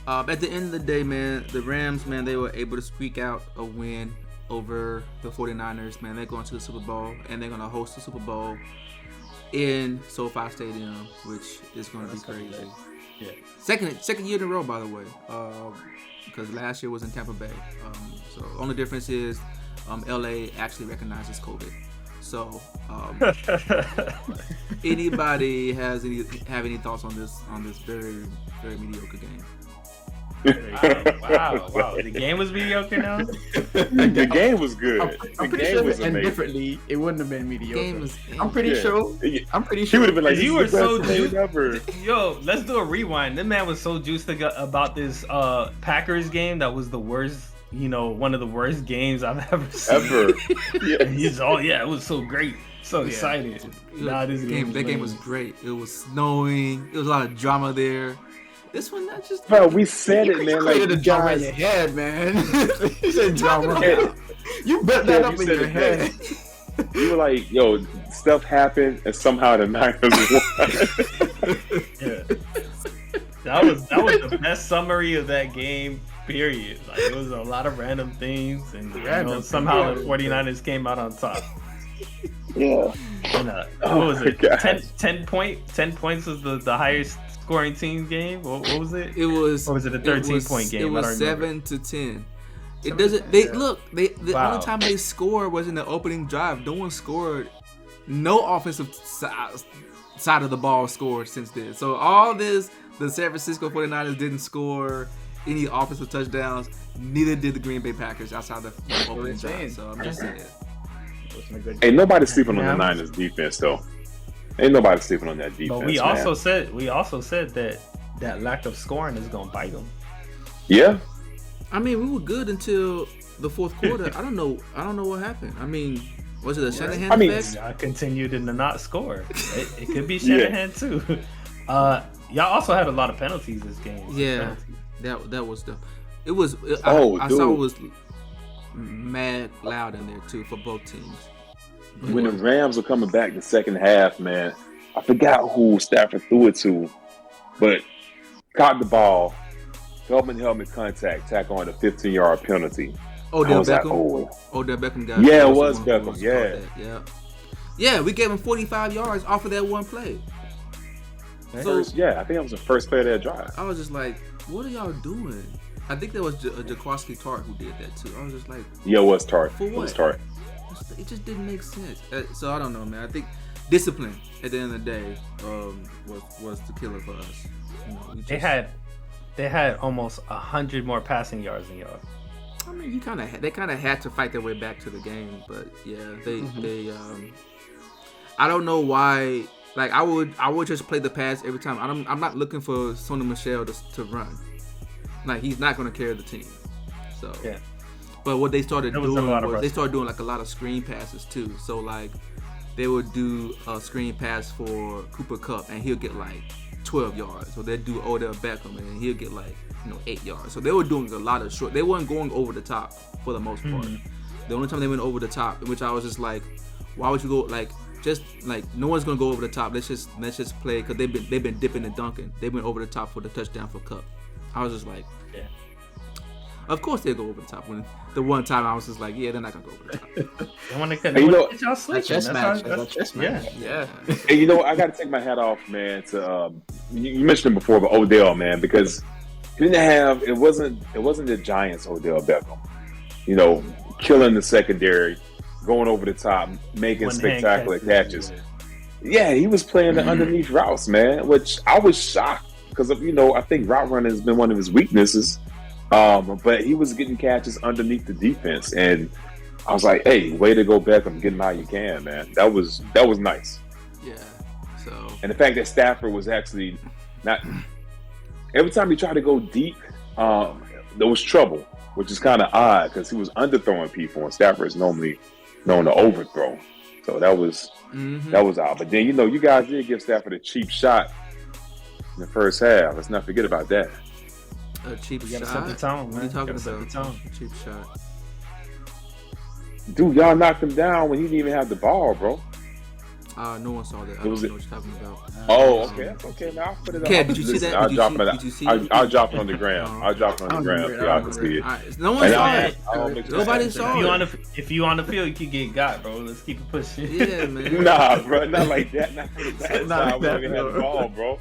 at the end of the day, man, the Rams, man, they were able to squeak out a win over the 49ers, man. They're going to the Super Bowl, and they're going to host the Super Bowl in SoFi Stadium, which is going to be crazy. Yeah, second year in a row, by the way, because last year was in Tampa Bay. So only difference is LA actually recognizes COVID. So anybody have any thoughts on this very, very mediocre game? Wow. The game was mediocre now? The game was good. I'm pretty sure if it ended differently, it wouldn't have been mediocre. I'm pretty sure. He would have been like, you were so juiced. Yo, let's do a rewind. That man was so juiced about this Packers game that was the worst, one of the worst games I've ever seen. Ever. Yeah. He's it was so great. So excited. That game was great. It was snowing. There was a lot of drama there. This one, not just. Bro, we said it, man. You created a drama in your head, man. You said drama. You built that up in your head. You were like, yo, stuff happened, and somehow the Niners won. Yeah. That was the best summary of that game, period. Like, it was a lot of random things, and somehow the 49ers came out on top. Yeah. And, what was it? 10 points was the highest scoring team game. What was it? It was. Or was it a 13-point game? It was 7-10. It doesn't. The only time they scored was in the opening drive. No one scored. No offensive side of the ball scored since then. So all this, the San Francisco 49ers didn't score any offensive touchdowns. Neither did the Green Bay Packers outside the opening drive. So I'm just saying. Ain't nobody sleeping on the Niners defense though. Ain't nobody sleeping on that defense. But we also said that lack of scoring is gonna bite them. Yeah. I mean, we were good until the fourth quarter. I don't know what happened. I mean, Was it a Shanahan effect? I continued to not score. It could be Shanahan too. Y'all also had a lot of penalties this game. Yeah, that was the. It was. I saw it was mad loud in there too for both teams. When the Rams were coming back the second half, man, I forgot who Stafford threw it to, but caught the ball, helmet contact, tack on a 15-yard penalty. Odell Beckham. Odell Beckham got. Yeah, it was Beckham. Yeah. We gave him 45 yards off of that one play. I think that was the first play of that drive. I was just like, what are y'all doing? I think that was Jaquaski Tart who did that too. I was just like, yeah, it was Tart. For what? It was Tart. It just didn't make sense. So I don't know, man. I think discipline at the end of the day was the killer for us. You know, they had almost 100 more passing yards than y'all. I mean, they kind of had to fight their way back to the game, but yeah, they I don't know why. Like I would just play the pass every time. I'm not looking for Sonny Michel to run. Like he's not going to carry the team. So yeah. But what they started doing was they started doing like a lot of screen passes too. So like they would do a screen pass for Cooper Kupp and he'll get like 12 yards. So they'd do Odell Beckham and he'll get like 8 yards. So they were doing a lot of short. They weren't going over the top for the most part. The only time they went over the top, which I was just like, why would you go like just like no one's gonna go over the top. Let's just play because they've been dipping and dunking. They went over the top for the touchdown for Kupp. I was just like, yeah. Of course they'll go over the top. When the one time I was just like, yeah, they're not gonna go over the top. They want to get y'all sleeping. That's chess match. Yeah. And I got to take my hat off, man. To you mentioned him before, but Odell, man, because it wasn't the Giants Odell Beckham. Killing the secondary, going over the top, making spectacular catches. Yeah, he was playing the underneath routes, man, which I was shocked because of I think route running has been one of his weaknesses. But he was getting catches underneath the defense, and I was like, "Hey, way to go, Beckham! Get him how you can, man." That was nice. Yeah. So. And the fact that Stafford was actually not. Every time he tried to go deep, there was trouble, which is kind of odd because he was underthrowing people, and Stafford is normally known to overthrow. So that was odd. But then you guys did give Stafford a cheap shot in the first half. Let's not forget about that. A cheap shot? Set the tone, man. What are you talking about? Cheap shot. Dude, y'all knocked him down when he didn't even have the ball, bro. No one saw that. I don't know what you're talking about. Okay. That's okay. Now I'll put it up. Kev, did you see that? I'll drop it on the ground. I'll drop it on the ground so y'all can see it. Right. No one saw it. Nobody saw it. If you on the field, you can get got, bro. Let's keep it pushing. Yeah, man. Nah, bro. Not like that. Not for the bad side. We don't even have the ball, bro.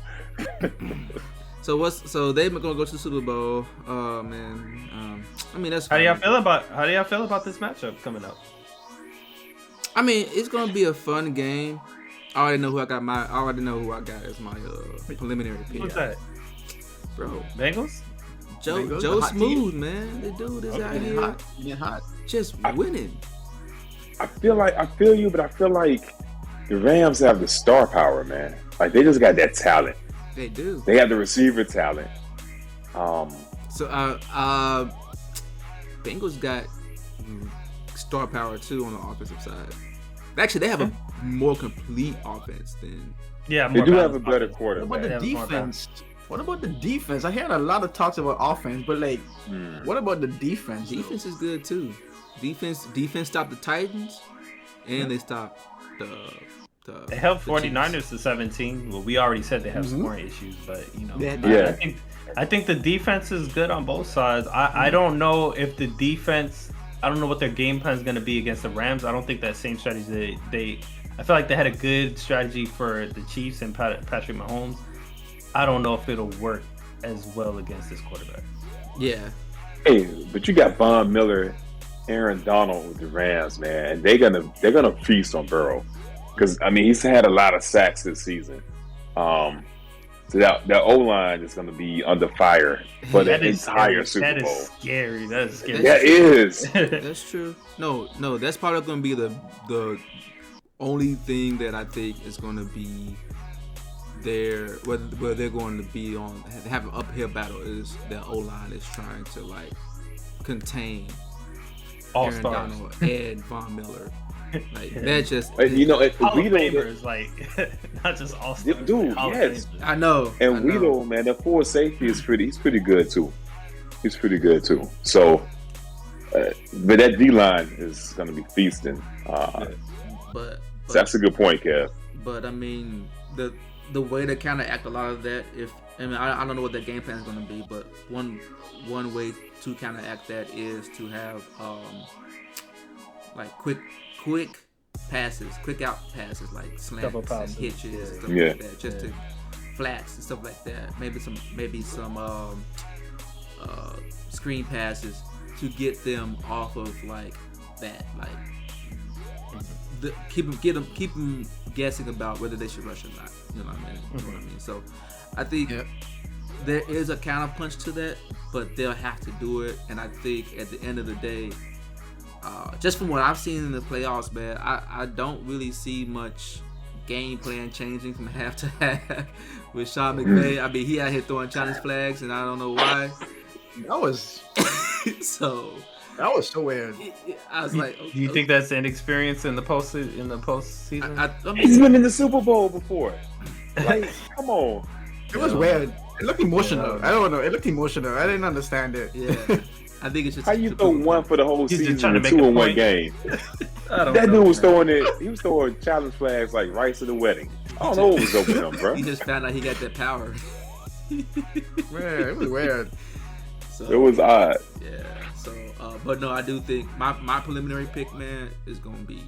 So they're gonna go to the Super Bowl. Man. I mean that's. How do y'all feel about this matchup coming up? I mean, it's gonna be a fun game. I already know who I got as my preliminary pick. What's that, bro? Bengals. Joe Smooth, man. The dude is out here getting hot, just winning. I feel you, but I feel like the Rams have the star power, man. Like they just got that talent. They do. They have the receiver talent. Bengals got star power too on the offensive side. Actually, they have a more complete offense than. Yeah, they do have a better quarterback. What about the defense? What about the defense? I heard a lot of talks about offense, but what about the defense? Defense is good too. Defense stopped the Titans, and they stopped They held 49ers to 17. Well, we already said they have scoring issues, but I think the defense is good on both sides. I don't know if the defense. I don't know what their game plan is going to be against the Rams. I don't think that same strategy I feel like they had a good strategy for the Chiefs and Patrick Mahomes. I don't know if it'll work as well against this quarterback. Yeah. Hey, but you got Von Miller, Aaron Donald with the Rams, man. They're gonna feast on Burrow. Because, I mean, he's had a lot of sacks this season. So that O-line is going to be under fire for the entire Super Bowl. That is scary. That is scary. That is. That's true. No, that's probably going to be the only thing that I think is going to be there, where they're going to be on, have an uphill battle is that O-line is trying to, contain Aaron Donald and Von Miller. Like that just Hall of Famers, like not just all stars. Dude, yes, I know. And Weedle, man, that forward safety is he's pretty good too. He's pretty good too. So, but that D line is going to be feasting. But so that's a good point, Kev. But I mean, the way to counteract a lot of that, I don't know what that game plan is going to be, but one way to counteract that is to have like quick passes, quick out passes, like slants and hitches and stuff like that, just to flats and stuff like that. Maybe some screen passes to get them off of like that, like keep them guessing about whether they should rush or not. You know what I mean? You know what I mean? So I think there is a counter punch to that, but they'll have to do it. And I think at the end of the day, just from what I've seen in the playoffs, man, I don't really see much game plan changing from half to half with Sean McVay. I mean, he out here throwing challenge flags, and I don't know why. That was so weird. I was like, do you think that's inexperience in the postseason? I mean, he's been in the Super Bowl before. Like, come on. It was weird. It looked emotional. I don't know. It looked emotional. I didn't understand it. Yeah. I think it's just how you throw one for the whole season and 2 in one game. That dude was throwing it. He was throwing challenge flags like rice at the wedding. I don't know what was over him, bro. He just found out he got that power. Man, it was weird. So, it was odd. Yeah. So, but no, I do think my preliminary pick, man, is gonna be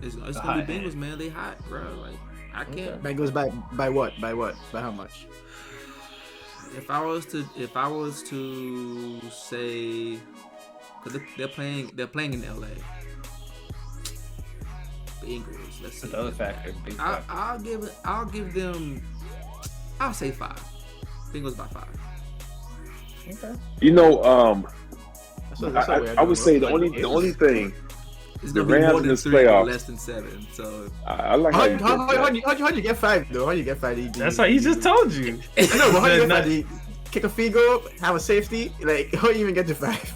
Bengals, man. They hot, bro. Like I can't. Bengals by what? By what? By how much? If I was to say, because they're playing in LA. Bengals. Let's see. Another factor. I'll give them. I'll say 5. Bengals by 5. Okay. You know, I would say the only thing. It's the gonna be Rams more in than this 3 playoff. or less than 7. So I like how you get 5 though? How you get 5? That's what he just told you. I know, but how you get 5? Kick a field goal, have a safety. Like how you even get to 5?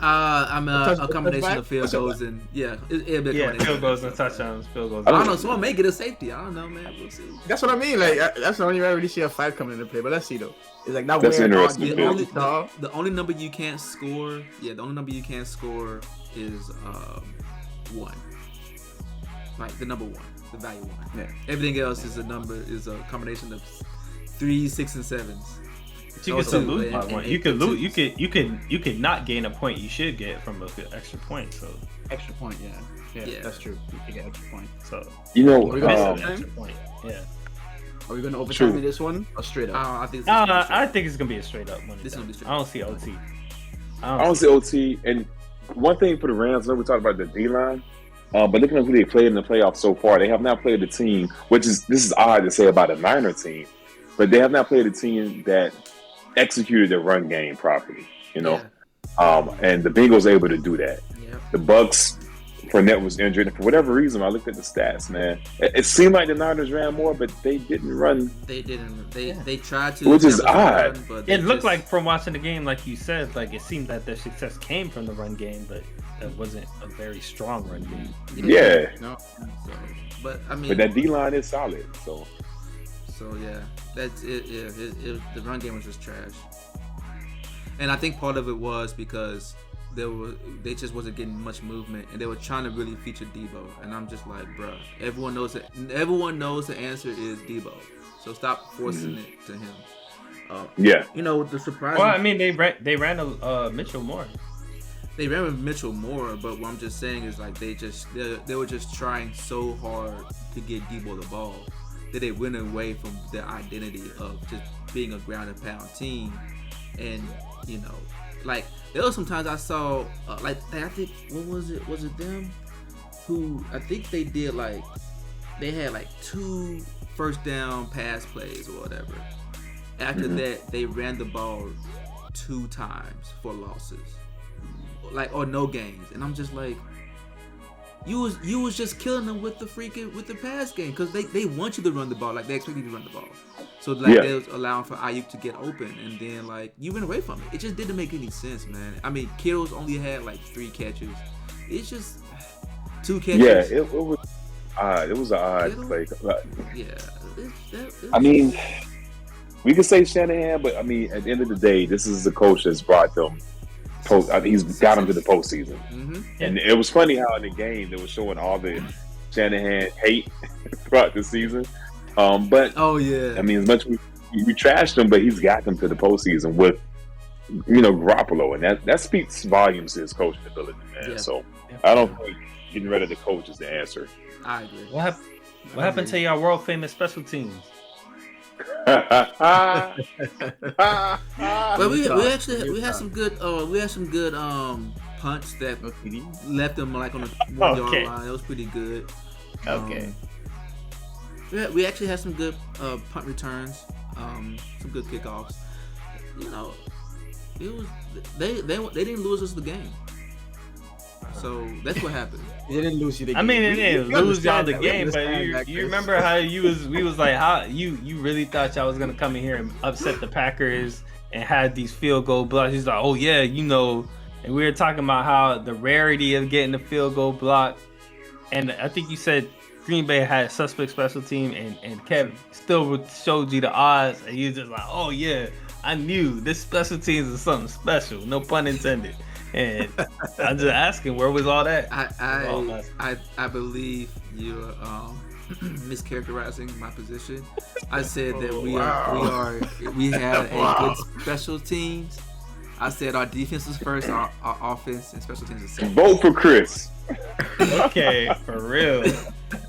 I'm a combination of field goals and field goals and touchdowns. Field goals. I don't know. Someone may get a safety. I don't know, man. We'll see. That's what I mean. Like that's the only way I really see a 5 coming into play. But let's see though. It's like that. That's weird interesting. The only number you can't score. Yeah, the only number you can't score is 1. Like the number 1, the value 1. Yeah. Everything else is a combination of 3s, 6s, and 7s. But you can still lose by 1. You could lose. You could not gain a point. You should get from an extra point. So extra point, yeah, that's true. You can get extra point. So you know, extra point. Yeah. Are we going to overtime in this one or straight up? I think it's gonna be a straight up one. This will be straight I don't see OT. I don't see OT. And one thing for the Rams, I know we talked about the D line, but looking at who they played in the playoffs so far, they have not played a team. This is odd to say about a Niner team, but they have not played a team that executed their run game properly. You know, and the Bengals able to do that. Yeah. The Bucks. Fournette was injured, and for whatever reason, I looked at the stats, man. It seemed like the Niners ran more, but they didn't run. They didn't. They tried to, which is odd. Run, but it looked like from watching the game, like you said, like it seemed that their success came from the run game, but that wasn't a very strong run game. Yeah. No. So, but I mean, but that D line is solid. So yeah, that's it. Yeah, the run game was just trash, and I think part of it was because they just wasn't getting much movement, and they were trying to really feature Debo, and I'm just like, bruh, everyone knows the answer is Debo, so stop forcing it to him. You know, the surprise. Well, I mean, they ran Mitchell more. They ran with Mitchell more, but what I'm just saying is like they were just trying so hard to get Debo the ball that they went away from their identity of just being a ground and pound team, and you know, like. There were some times I saw, I think, what was it? Was it them? Who, I think they did, they had, 2 first down pass plays or whatever. After that, they ran the ball 2 times for losses. Or no gains. And I'm just like, you was just killing them with the pass game. Because they want you to run the ball. They expect you to run the ball. So they was allowing for Ayuk to get open, and then you went away from it. It just didn't make any sense, man. I mean, Kittle's only had 3 catches. It's just 2 catches. Yeah, it was odd. It was an odd play. Yeah. I mean, we could say Shanahan, but I mean, at the end of the day, this is the coach that's brought them. He's got them to the postseason. Mm-hmm. And it was funny how in the game they were showing all the Shanahan hate throughout the season. But I mean, as much as we trashed him, but he's got them to the postseason with Garoppolo, and that speaks volumes to his coaching ability, man. So I don't think getting rid of the coach is the answer. I agree. What happened to your world famous special teams? But we had some good punts that left them like on the 1 yard line. It was pretty good. Okay. We actually had some good punt returns, some good kickoffs. It was they didn't lose us the game. So that's what happened. They didn't lose you the game. I mean, they didn't lose y'all the game, but you remember how we was like, how you really thought y'all was gonna come in here and upset the Packers and had these field goal blocks. He's like, oh yeah, and we were talking about how the rarity of getting the field goal block, and I think you said Green Bay had a suspect special team, and Kev still showed you the odds, and you just like, oh yeah, I knew this special teams is something special, no pun intended. And I'm just asking, where was all that? I believe you're mischaracterizing my position. I said that we had a good special teams. I said our defense was first, our offense and special teams was second. Vote for Chris. Okay, for real.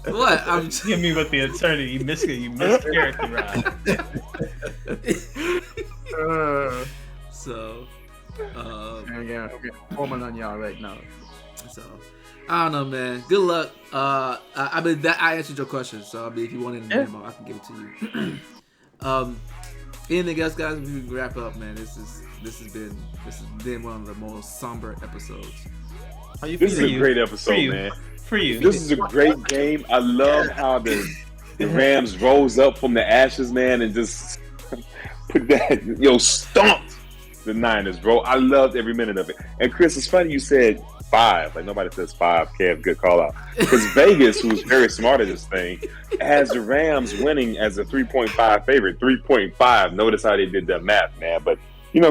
What? I'm just give me with the attorney. You mischaracterized. So. I'm forming on y'all right now. So I don't know, man. Good luck. I answered your question. So I mean, if you want any more, I can give it to you. Anything else, guys? We can wrap up, man. This has been one of the most somber episodes. This is a great episode, man. For you, this is a great game. I love how the Rams rose up from the ashes, man, and just put that stomped the Niners, bro. I loved every minute of it. And Chris, it's funny you said 5. Like nobody says 5. Kev, good call out. Because Vegas, who's very smart at this thing, has the Rams winning as a 3.5 favorite. 3.5. Notice how they did that math, man. But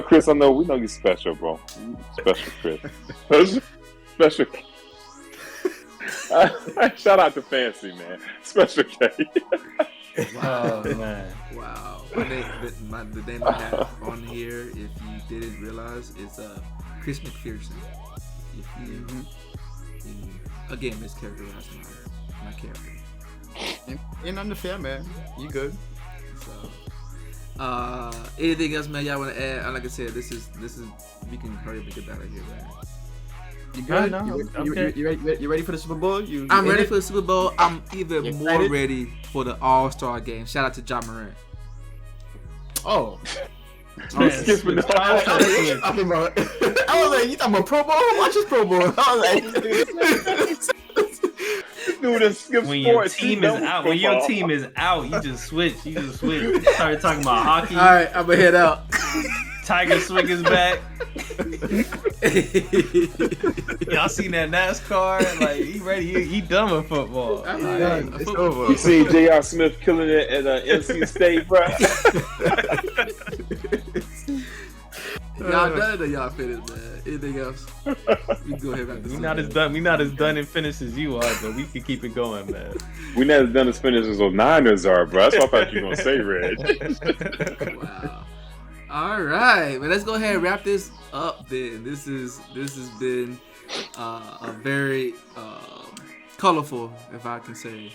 Chris, we know you're special, bro. Special, Chris. Special. Shout out to Fancy, man. Special K. Oh man! Wow. The name I have on here, if you didn't realize, is Chris McPherson. If you again mischaracterized my character. Ain't unfair, man. You good? So, anything else, man? Y'all want to add? Like I said, this is we can hurry up and get out of here, man. You good? No, you ready for the Super Bowl? I'm ready for the Super Bowl. I'm even more ready for the All-Star game. Shout out to John Morant. Oh. I was skipping the I was like, you talking about Pro Bowl? Watch this Pro Bowl. I was like, dude, skip when your team is out, you just switch. Started talking about hockey. All right, I'm gonna head out. Tiger Swing is back. Y'all seen that NASCAR? Like he ready? He done with football. I'm done. It's over. You see J.R. Smith killing it at NC State, bro. Y'all done or y'all finished, man? Anything else? We can go ahead and we not as done and finished as you are, but we can keep it going, man. We not as done as finished as those Niners are, bro. That's what I thought you were gonna say, Reg. Wow. All right, but let's go ahead and wrap this up. Then this has been a very colorful, if I can say,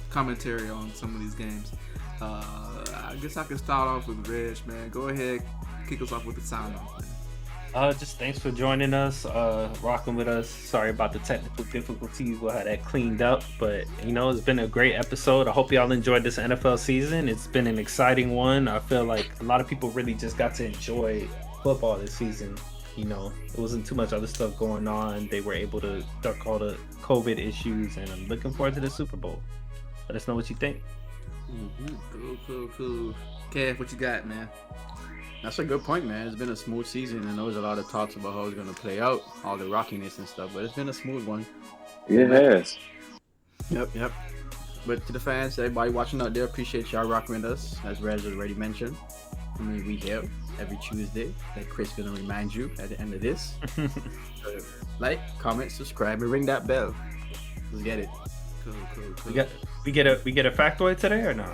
commentary on some of these games. I guess I can start off with Reg, man. Go ahead, kick us off with the sign off, man. Just thanks for joining us, rocking with us. Sorry about the technical difficulties. We'll have that cleaned up, but it's been a great episode. I hope y'all enjoyed this NFL season. It's been an exciting one. I feel like a lot of people really just got to enjoy football this season. It wasn't too much other stuff going on. They were able to duck all the COVID issues, and I'm looking forward to the Super Bowl. Let us know what you think. Cool. Kev, what you got, man? That's a good point, man. It's been a smooth season, and there was a lot of talks about how it's going to play out, all the rockiness and stuff, but it's been a smooth one. It has. Yep. But to the fans, everybody watching out there, appreciate y'all rocking with us. As Rez already mentioned, I mean, we here every Tuesday. That Chris gonna remind you at the end of this. Like, comment, subscribe, and ring that bell. Let's get it. Cool. We get a factoid today or no?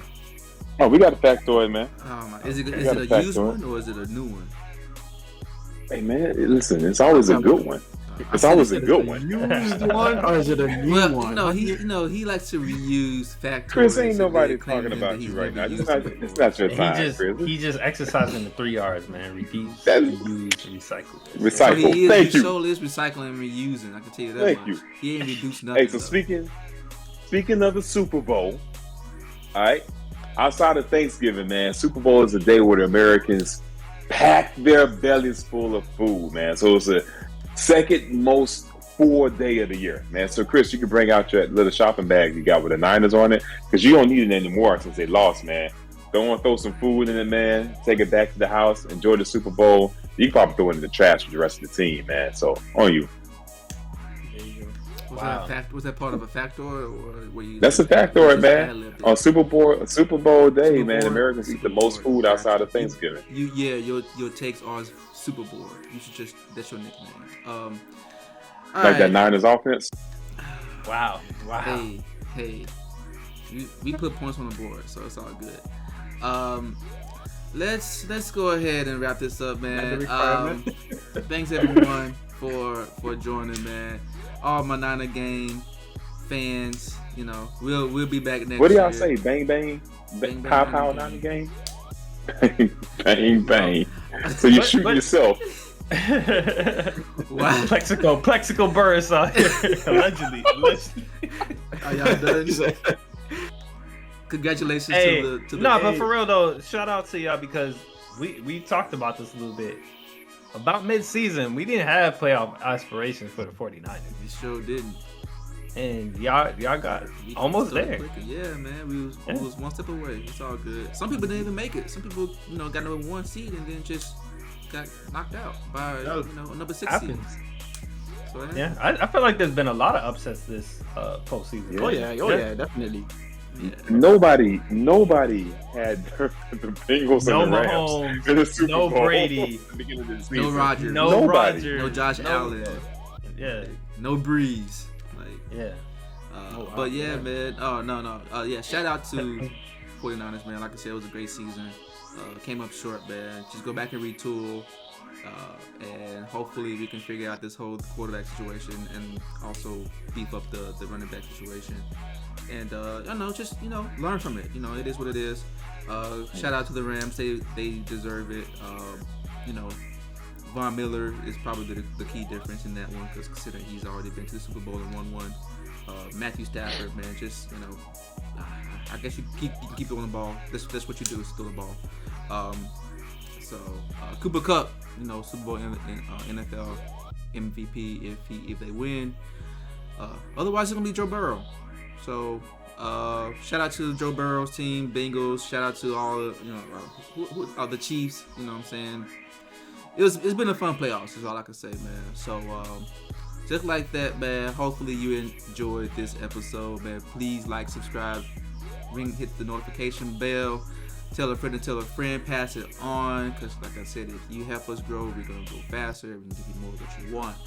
Oh, we got a factoid, man. Oh my! Is it a used one or is it a new one? Hey, man, listen, it's always a good one. It's always a good one. Used one or is it a new one? No, he likes to reuse factoids. Chris, ain't nobody talking about you right now. It's not your time, Chris. He just exercising the 3 R's, man. Repeat, That's- reuse, recycle. Recycle. So Thank you. Soul is recycling and reusing. I can tell you that. Thank you. He ain't reduced nothing. Hey, so speaking of the Super Bowl, all right, outside of Thanksgiving, man, Super Bowl is a day where the Americans pack their bellies full of food, man. So it's a second most full day of the year, man. So Chris, you can bring out your little shopping bag you got with the Niners on it, because you don't need it anymore since they lost, man. Don't want to throw some food in it, man. Take it back to the house, enjoy the Super Bowl. You can probably throw it in the trash with the rest of the team, man. So on you. Was that part of a factoid, or were you? That's a factoid, man. On Super Bowl day, man, Americans eat the most food outside of Thanksgiving. Your takes are Super Bowl. You should just, that's your nickname. Like that Niners offense. Wow. Hey, we put points on the board, so it's all good. Let's go ahead and wrap this up, man. Thanks everyone for joining, man. All my Niner game fans, we'll be back next year. What do y'all say? Bang bang, pow Niner game. Bang. So you shoot yourself. Wow. Plexical bursts out here. Allegedly. Are y'all done? Congratulations to the but for real though, shout out to y'all, because we talked about this a little bit. About mid-season, we didn't have playoff aspirations for the 49ers. We sure didn't. And y'all got almost there. Yeah, man. We was one step away. It's all good. Some people didn't even make it. Some people, got number 1 seed and then just got knocked out by number 6 seed. So yeah, I feel like there's been a lot of upsets this postseason. Yeah. Yeah, definitely. Yeah. Nobody had the Bengals and the Rams Mahomes, in the Super no Bowl Brady, at the beginning of the season. No Rodgers, no Rodgers, no Josh Allen, no Breeze. But yeah, man. Oh no. Shout out to 49ers, man. Like I said, it was a great season. Came up short, man. Just go back and retool. And hopefully we can figure out this whole quarterback situation and also beef up the running back situation. And just learn from it. It is what it is. Shout out to the Rams. They deserve it. Von Miller is probably the key difference in that one, because considering he's already been to the Super Bowl and won one. Matthew Stafford, man, just I guess you can keep throwing the ball. That's what you do, is throw the ball. Cooper Kupp, Super Bowl NFL MVP if they win. Otherwise, it's gonna be Joe Burrow. So shout out to Joe Burrow's team, Bengals. Shout out to all the Chiefs. You know what I'm saying? It's been a fun playoffs, is all I can say, man. So just like that, man. Hopefully you enjoyed this episode, man. Please like, subscribe, hit the notification bell. Tell a friend to tell a friend, pass it on, because like I said, if you help us grow, we're going to go faster, we can give you more of what you want.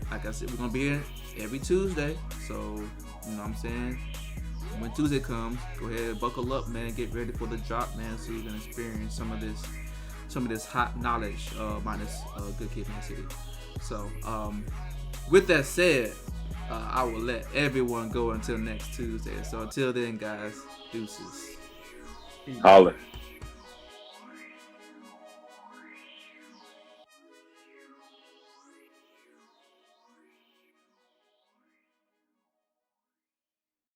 Like I said, we're going to be here every Tuesday, so, you know what I'm saying? When Tuesday comes, go ahead, buckle up, man, get ready for the drop, man, so you're going to experience some of this hot knowledge, minus Good Kid, Man City. So, with that said, I will let everyone go until next Tuesday. So until then, guys, deuces. Holla.